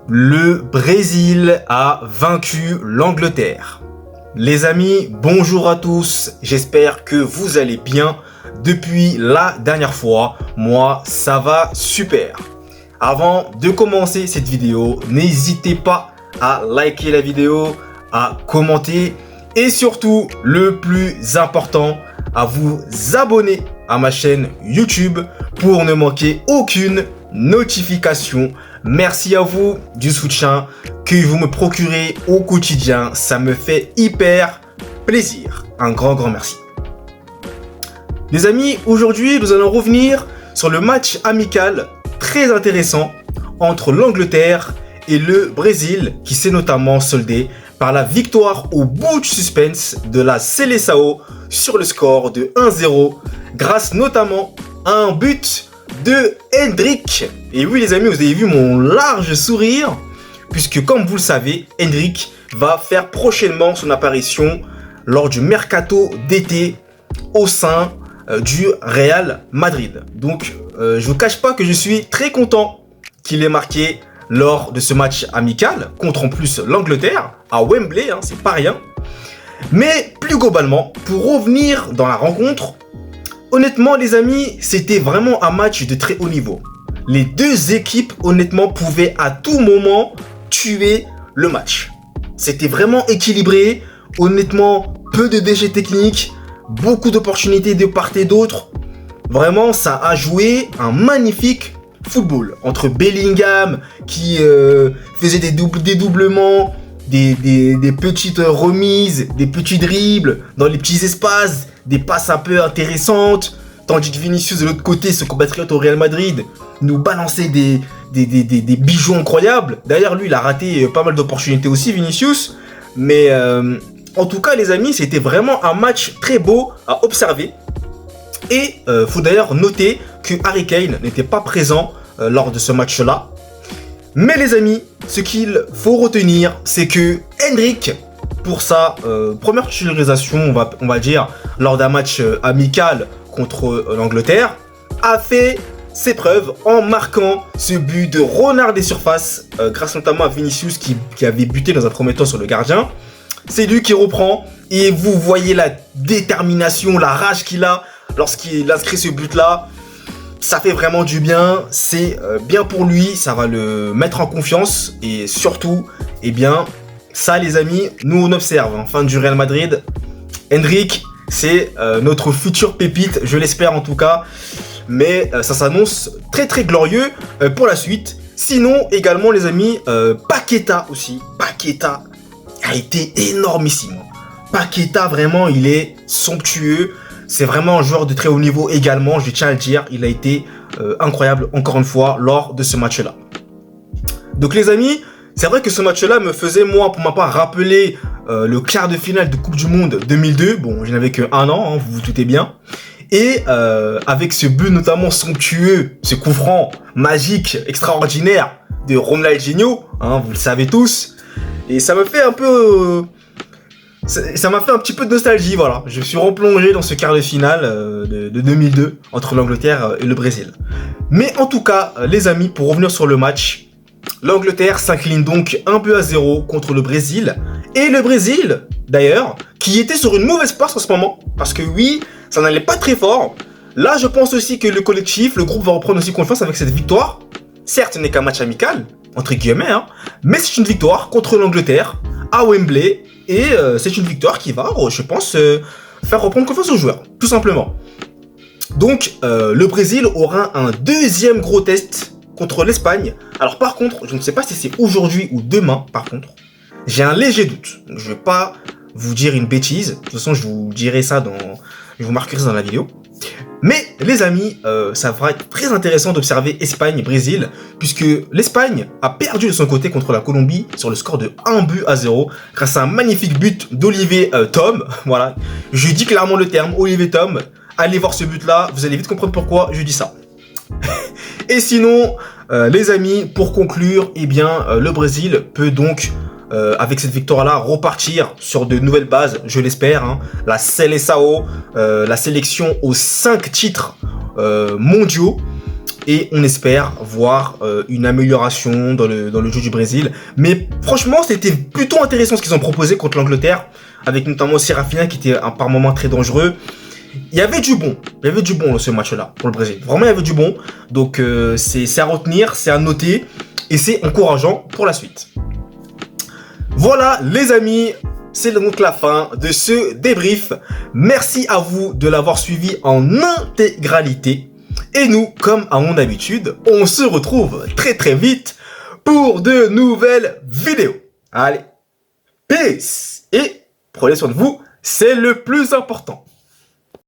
Le Brésil a vaincu l'Angleterre. Les amis, bonjour à tous, j'espère que vous allez bien. Depuis la dernière fois, moi ça va super. Avant de commencer cette vidéo, n'hésitez pas à liker la vidéo, à commenter et surtout, le plus important, à vous abonner à ma chaîne YouTube pour ne manquer aucune notification. Merci à vous du soutien que vous me procurez au quotidien. Ça me fait hyper plaisir. Un grand merci. Les amis, aujourd'hui, nous allons revenir sur le match amical très intéressant entre l'Angleterre et le Brésil qui s'est notamment soldé par la victoire au bout du suspense de la Seleção sur le score de 1-0 grâce notamment à un but de Endrick. Et oui les amis, vous avez vu mon large sourire puisque comme vous le savez, Endrick va faire prochainement son apparition lors du mercato d'été au sein du Real Madrid. Donc je vous cache pas que je suis très content qu'il ait marqué lors de ce match amical contre en plus l'Angleterre à Wembley, hein, c'est pas rien. Mais plus globalement, pour revenir dans la rencontre, honnêtement les amis, c'était vraiment un match de très haut niveau. Les deux équipes honnêtement pouvaient à tout moment tuer le match. C'était vraiment équilibré, honnêtement peu de déchets techniques, beaucoup d'opportunités de part et d'autre. Vraiment ça a joué un magnifique football entre Bellingham qui faisait des dédoublements, des petites remises, des petits dribbles dans les petits espaces, des passes un peu intéressantes, tandis que Vinicius de l'autre côté, ce compatriote au Real Madrid, nous balançait des bijoux incroyables. D'ailleurs lui il a raté pas mal d'opportunités aussi Vinicius, mais en tout cas les amis, c'était vraiment un match très beau à observer. Et faut d'ailleurs noter que Harry Kane n'était pas présent lors de ce match-là. Mais les amis, ce qu'il faut retenir, c'est que Endrick, pour sa première titularisation, on va dire, lors d'un match amical contre l'Angleterre, a fait ses preuves en marquant ce but de renard des surfaces, grâce notamment à Vinicius qui avait buté dans un premier temps sur le gardien. C'est lui qui reprend et vous voyez la détermination, la rage qu'il a lorsqu'il inscrit ce but-là. Ça fait vraiment du bien, c'est bien pour lui, ça va le mettre en confiance et surtout, eh bien, ça les amis, nous on observe, fin du Real Madrid, Endrick, c'est notre futur pépite, je l'espère en tout cas, mais ça s'annonce très très glorieux pour la suite. Sinon également les amis, Paqueta aussi, Paqueta a été énormissime. Paqueta vraiment il est somptueux. C'est vraiment un joueur de très haut niveau également, je tiens à le dire, il a été incroyable encore une fois lors de ce match-là. Donc les amis, c'est vrai que ce match-là me faisait moi pour ma part rappeler le quart de finale de Coupe du Monde 2002, bon je n'avais que 1 an, hein, vous vous doutez bien. Et avec ce but notamment somptueux, ce coup franc magique, extraordinaire de Ronaldinho, hein, vous le savez tous. Et ça me fait un peu... ça m'a fait un petit peu de nostalgie, voilà. Je suis replongé dans ce quart de finale de 2002 entre l'Angleterre et le Brésil. Mais en tout cas, les amis, pour revenir sur le match, l'Angleterre s'incline donc 1-0 contre le Brésil. Et le Brésil, d'ailleurs, qui était sur une mauvaise passe en ce moment, parce que oui, ça n'allait pas très fort. Là, je pense aussi que le collectif, le groupe va reprendre aussi confiance avec cette victoire. Certes, ce n'est qu'un match amical, entre guillemets, hein, mais c'est une victoire contre l'Angleterre à Wembley. Et c'est une victoire qui va, je pense, faire reprendre confiance aux joueurs, tout simplement. Donc, le Brésil aura un deuxième gros test contre l'Espagne. Alors par contre, je ne sais pas si c'est aujourd'hui ou demain, par contre. J'ai un léger doute. Donc, je ne vais pas vous dire une bêtise. De toute façon, je vous dirai ça je vous marquerai ça dans la vidéo. Mais les amis, ça va être très intéressant d'observer Espagne-Brésil, puisque l'Espagne a perdu de son côté contre la Colombie sur le score de 1-0, grâce à un magnifique but d'Olivier Thom. Voilà, je dis clairement le terme, Olivier Thom. Allez voir ce but-là, vous allez vite comprendre pourquoi je dis ça. Et sinon, les amis, pour conclure, eh bien, le Brésil peut donc... avec cette victoire-là, repartir sur de nouvelles bases, je l'espère. Hein. La Seleção, la sélection aux 5 titres mondiaux. et on espère voir une amélioration dans le jeu du Brésil. Mais franchement, c'était plutôt intéressant ce qu'ils ont proposé contre l'Angleterre, avec notamment aussi Rafinha qui était par moments très dangereux. Il y avait du bon dans ce match-là pour le Brésil. Vraiment, il y avait du bon. Donc c'est à retenir, c'est à noter et c'est encourageant pour la suite. Voilà les amis, c'est donc la fin de ce débrief. Merci à vous de l'avoir suivi en intégralité. Et nous, comme à mon habitude, on se retrouve très très vite pour de nouvelles vidéos. Allez, peace et prenez soin de vous, c'est le plus important.